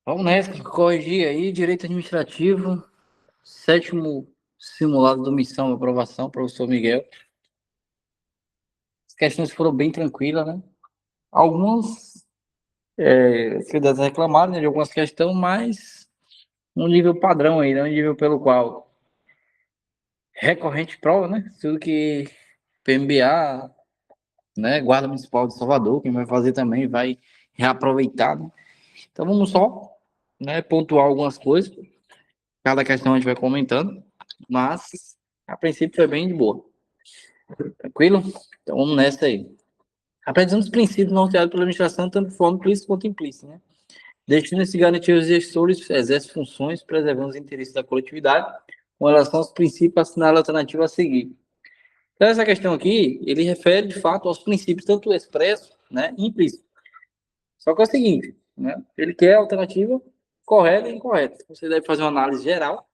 Vamos nessa, corrigir aí, direito administrativo, sétimo simulado de omissão e aprovação, professor Miguel. As questões foram bem tranquilas, né? Algumas candidatos reclamaram, né, de algumas questões, mas um nível padrão aí, né? Um nível pelo qual recorrente prova, né? Tudo que PMBA, né? Guarda Municipal de Salvador, quem vai fazer também vai reaproveitar, né? Então vamos só, né, pontuar algumas coisas. Cada questão a gente vai comentando, mas a princípio foi bem de boa. Tranquilo? Então vamos nessa aí. Apresentando os princípios norteados pela administração, tanto de forma explícita quanto implícita, né? Destina-se a garantir aos gestores exercem funções preservando os interesses da coletividade com relação aos princípios assinalados alternativa a seguir. Então, essa questão aqui, ele refere, de fato, aos princípios tanto expressos, né, e implícitos. Só que é o seguinte, né? Ele quer a alternativa correta e incorreta. Você deve fazer uma análise geral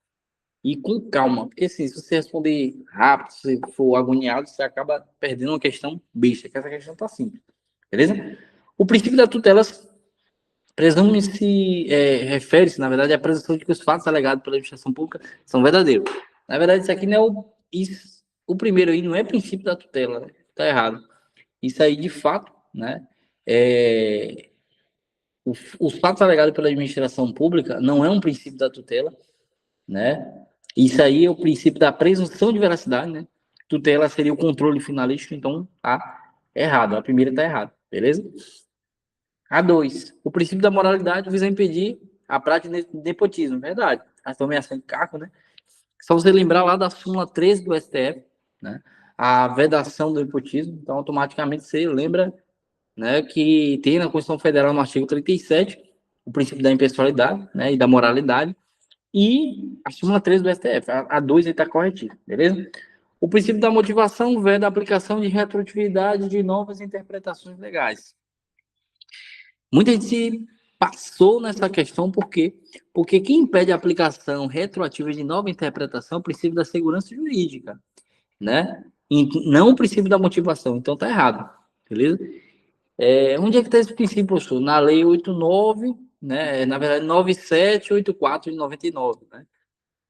e com calma, porque assim, se você responder rápido, se for agoniado, você acaba perdendo uma questão besta, que essa questão tá simples, beleza? O princípio da tutela presume-se, refere-se, na verdade, à presunção de que os fatos alegados pela administração pública são verdadeiros. Na verdade, isso aqui não é o primeiro aí, não é princípio da tutela, né? Tá errado. Isso aí, de fato, né, é, os fatos alegados pela administração pública não é um princípio da tutela, né? Isso aí é o princípio da presunção de veracidade, né? Tutela seria o controle finalístico, então tá errado. A primeira tá errada, beleza? A dois, o princípio da moralidade visa impedir a prática de nepotismo, verdade. A nomeação de cargo, né? Só você lembrar lá da súmula 13 do STF, né? A vedação do nepotismo, então automaticamente você lembra, né, que tem na Constituição Federal no artigo 37 o princípio da impessoalidade, né, e da moralidade, e a súmula 13 do STF, a 2 está corretiva, beleza? O princípio da motivação veda a aplicação de retroatividade de novas interpretações legais. Muita gente se passou nessa questão porque quem impede a aplicação retroativa de nova interpretação é o princípio da segurança jurídica, né? E não o princípio da motivação. Então tá errado, beleza? Onde é que está esse princípio, professor? Na lei 89, né? Na verdade, 9784 de 99, né?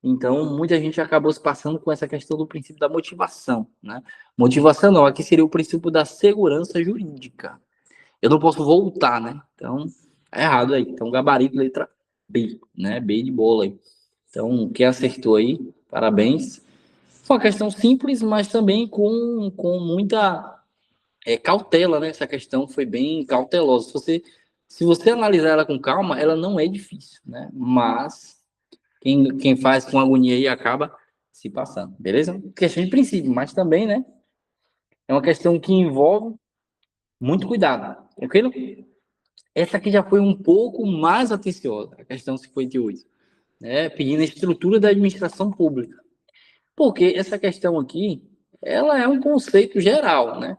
Então, muita gente acabou se passando com essa questão do princípio da motivação, né? Motivação não, aqui seria o princípio da segurança jurídica. Eu não posso voltar, né? Então, é errado aí. Então, gabarito, letra B, né? B de bola aí. Então, quem acertou aí, parabéns. Foi uma questão simples, mas também com muita cautela, né? Essa questão foi bem cautelosa. Se você analisar ela com calma, ela não é difícil, né? Mas quem faz com agonia aí acaba se passando, beleza? Questão de princípio, mas também, né? É uma questão que envolve muito cuidado, tranquilo? Essa aqui já foi um pouco mais atenciosa, a questão 58, né? Pedindo a estrutura da administração pública. Porque essa questão aqui, ela é um conceito geral, né?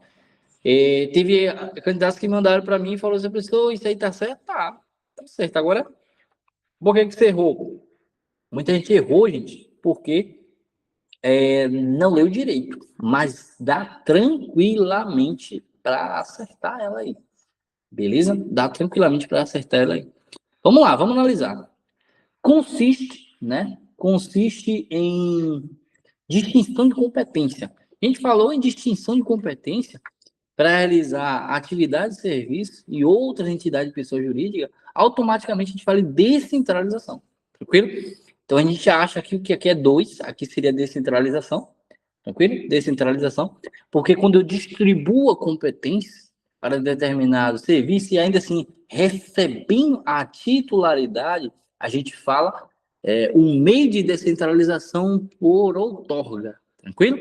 Teve candidatos que mandaram para mim e falaram assim, professor, isso aí tá certo? Tá certo. Agora, por que você errou? Muita gente errou, gente, porque não leu direito, mas dá tranquilamente para acertar ela aí, beleza? Dá tranquilamente para acertar ela aí. Vamos lá, vamos analisar. Consiste, né? Consiste em distinção de competência. A gente falou em distinção de competência para realizar atividades de serviço e outras entidades de pessoa jurídica, automaticamente a gente fala em descentralização. Tranquilo? Então a gente acha que o que aqui é 2, aqui seria descentralização. Tranquilo? Descentralização. Porque quando eu distribuo a competência para determinado serviço e ainda assim recebendo a titularidade, a gente fala um meio de descentralização por outorga. Tranquilo?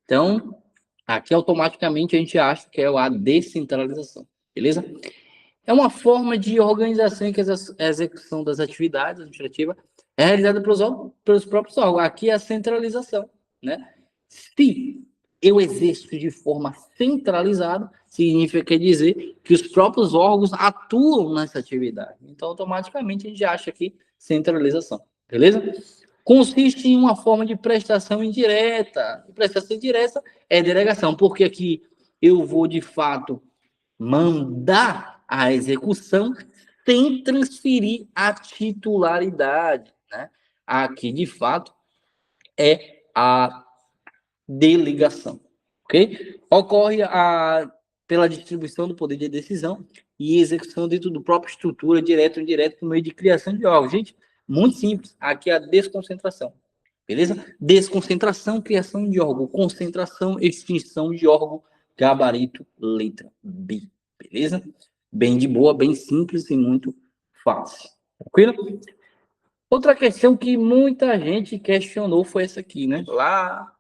Então, aqui automaticamente a gente acha que é a descentralização. Beleza? É uma forma de organização em que a execução das atividades administrativas é realizada pelos próprios órgãos. Aqui é a centralização, né? Se eu exerço de forma centralizada, significa dizer que os próprios órgãos atuam nessa atividade. Então, automaticamente, a gente acha aqui centralização. Beleza? Consiste em uma forma de prestação indireta. E prestação indireta é delegação, porque aqui eu vou, de fato, mandar a execução sem transferir a titularidade, né? Aqui, de fato, é a delegação, ok? Ocorre pela distribuição do poder de decisão e execução dentro do próprio estrutura, direto ou indireto, por meio de criação de órgãos. Gente, muito simples. Aqui é a desconcentração, beleza? Desconcentração, criação de órgão. Concentração, extinção de órgão. Gabarito, letra B, beleza? Bem de boa, bem simples e muito fácil. Tranquilo? Outra questão que muita gente questionou foi essa aqui, né? Lá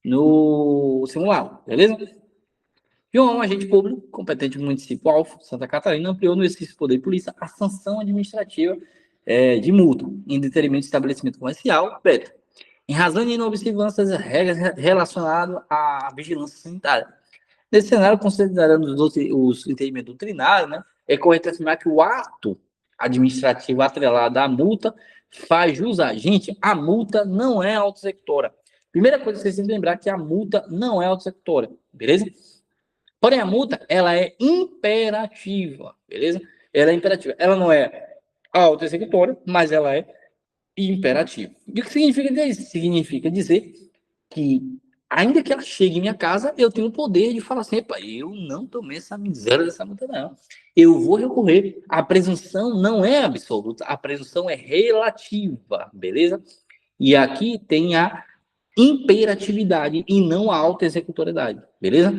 no simulado, beleza? João, agente público, competente do município Alfa, Santa Catarina, ampliou no exercício do poder de polícia a sanção administrativa de multa em detrimento de estabelecimento comercial, beta, em razão de inobservância das regras relacionadas à vigilância sanitária. Nesse cenário, considerando os entendimentos doutrinários, né, é correto afirmar que o ato administrativo atrelado à multa faz jus a... Gente, a multa não é auto-executora. Primeira coisa que vocês têm que lembrar é que a multa não é auto-executora, beleza? Porém, a multa, ela é imperativa, beleza? Ela é imperativa. Ela não é auto-executora, mas ela é imperativa. E o que significa isso? Significa dizer que, ainda que ela chegue em minha casa, eu tenho o poder de falar assim, epa, eu não tomei essa miséria dessa multa, não. Eu vou recorrer. A presunção não é absoluta, a presunção é relativa, beleza? E aqui tem a imperatividade e não a auto-executoriedade, beleza?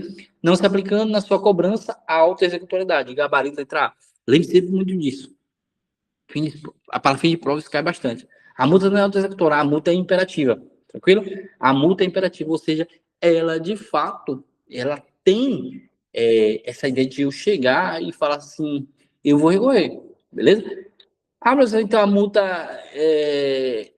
Não se aplicando na sua cobrança a auto-executoriedade. Gabarito letra A. Lembre sempre muito disso. Para fim de prova, isso cai bastante. A multa não é auto-executora, a multa é imperativa. Tranquilo? A multa é imperativa, ou seja, ela de fato, ela tem essa ideia de eu chegar e falar assim, eu vou recorrer, beleza? Ah, mas então a multa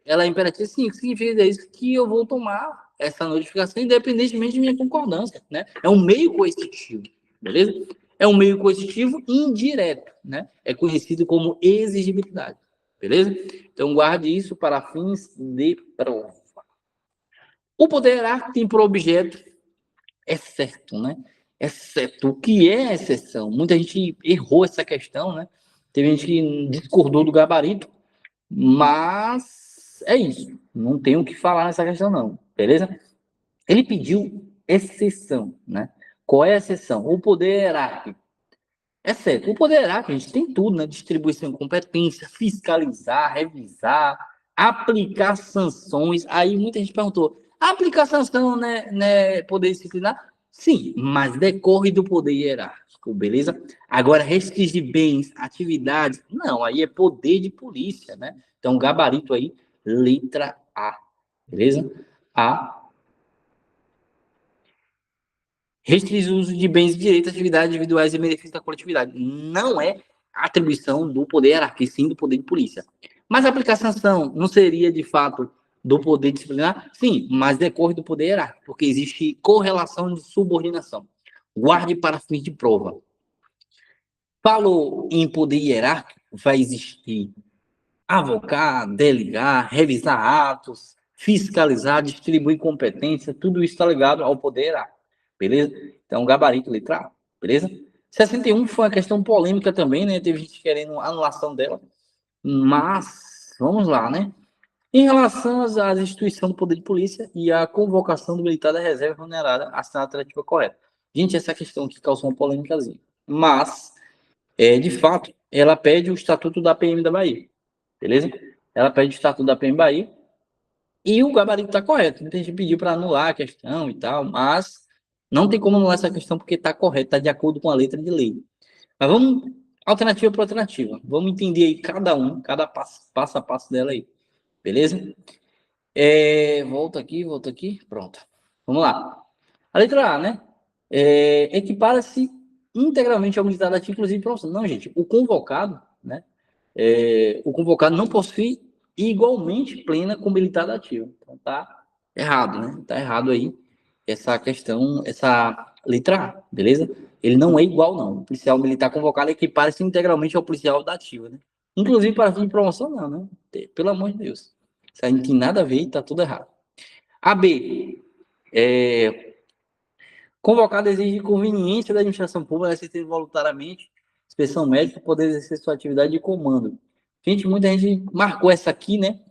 ela é imperativa? Sim, o que significa isso? Que eu vou tomar essa notificação independentemente de minha concordância, né? É um meio coercitivo, beleza? É um meio coercitivo indireto, né? É conhecido como exigibilidade, beleza? Então guarde isso para fins de prova. O poder hierárquico tem por objeto, exceto, né? Exceto. O que é exceção? Muita gente errou essa questão, né? Teve gente que discordou do gabarito, mas é isso. Não tem o que falar nessa questão, não. Beleza? Ele pediu exceção, né? Qual é a exceção? O poder hierárquico. Exceto. O poder hierárquico, a gente tem tudo, né? Distribuição de competência, fiscalizar, revisar, aplicar sanções. Aí muita gente perguntou: aplicar sanção, né? Poder disciplinar? Sim, mas decorre do poder hierárquico, beleza? Agora, restringir bens, atividades, não, aí é poder de polícia, né? Então, gabarito aí, letra A, beleza? A. Restringir o uso de bens, direitos, atividades individuais e benefícios da coletividade. Não é atribuição do poder hierárquico, sim do poder de polícia. Mas aplicar sanção não seria, de fato, do poder disciplinar? Sim, mas decorre do poder hierárquico, porque existe correlação de subordinação. Guarde para fins de prova. Falou em poder hierárquico, vai existir avocar, delegar, revisar atos, fiscalizar, distribuir competência, tudo isso está ligado ao poder hierárquico, beleza? Então, gabarito, letra A, beleza? 61 foi uma questão polêmica também, né? Teve gente querendo a anulação dela, mas vamos lá, né? Em relação às instituições do poder de polícia e a convocação do militar da reserva remunerada, a alternativa correta. Gente, essa questão aqui causou uma polêmicazinha, mas, de fato, ela pede o estatuto da PM da Bahia, beleza? Ela pede o estatuto da PM Bahia e o gabarito está correto. Muita gente pediu para anular a questão e tal, mas não tem como anular essa questão porque está correto, está de acordo com a letra de lei. Mas vamos alternativa por alternativa. Vamos entender aí cada passo a passo dela aí. Beleza? Volta aqui. Pronto. Vamos lá. A letra A, né? Equipara-se integralmente ao militar ativo, inclusive promoção. Não, gente. O convocado, né? O convocado não possui igualmente plena com militar ativo. Então tá errado, né? Tá errado aí essa questão, essa letra A, beleza? Ele não é igual, não. O policial militar convocado equipara-se integralmente ao policial da ativa, né? Inclusive para fim de promoção, não, né? Pelo amor de Deus. Isso aí não tem nada a ver e tá tudo errado. A B. Convocado exige conveniência da administração pública assistir voluntariamente inspeção médica, poder exercer sua atividade de comando. Gente, muita gente marcou essa aqui, né?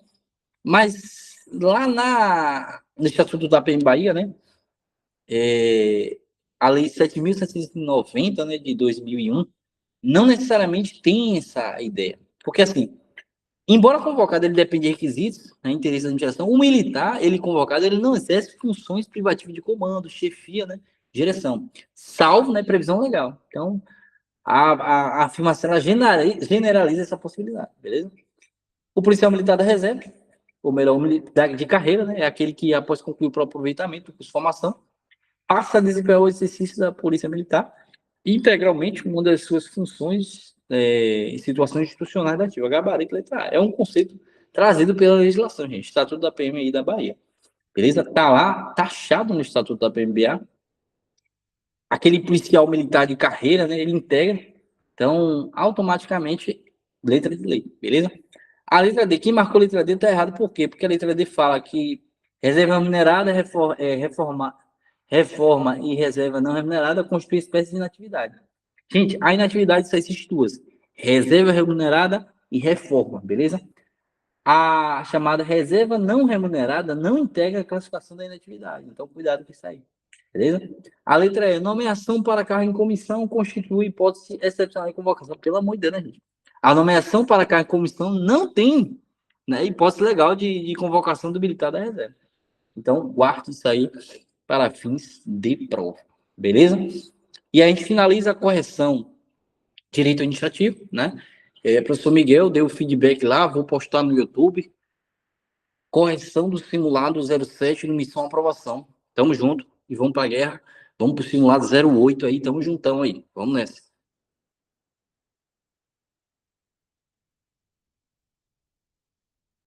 Mas lá no Estatuto da PM Bahia, né? A Lei 7.790, né, de 2001, não necessariamente tem essa ideia. Porque, assim, embora convocado ele depende de requisitos, né, interesse da administração, o militar, ele convocado, ele não exerce funções privativas de comando, chefia, né, direção, salvo, né, previsão legal. Então, a afirmação ela generaliza essa possibilidade, beleza? O policial militar da reserva, ou melhor, o militar de carreira, né, é aquele que, após concluir o próprio aproveitamento, com formação, passa a desempenhar o exercício da polícia militar integralmente uma das suas funções em situações institucionais da ativa. Gabarito letra A. É um conceito trazido pela legislação, gente. Estatuto da PM aí da Bahia. Beleza? Tá lá, taxado no Estatuto da PMBA. Aquele policial militar de carreira, né? Ele integra. Então, automaticamente, letra de lei. Beleza? A letra D, quem marcou a letra D tá errado por quê? Porque a letra D fala que reserva remunerada, reforma e reserva não remunerada constituem espécie de inatividade. Gente, a inatividade só existe duas: reserva remunerada e reforma, beleza? A chamada reserva não remunerada não integra a classificação da inatividade. Então, cuidado com isso aí. Beleza? A letra E, nomeação para cargo em comissão constitui hipótese excepcional de convocação. Pelo amor de Deus, né, gente? A nomeação para cargo em comissão não tem, né, hipótese legal de convocação do militar da reserva. Então, guarde isso aí para fins de prova. Beleza? E a gente finaliza a correção direito administrativo, né? Professor Miguel deu feedback lá, vou postar no YouTube. Correção do simulado 07 no missão aprovação. Tamo junto e vamos para a guerra. Vamos para o simulado 08 aí, tamo juntão aí. Vamos nessa.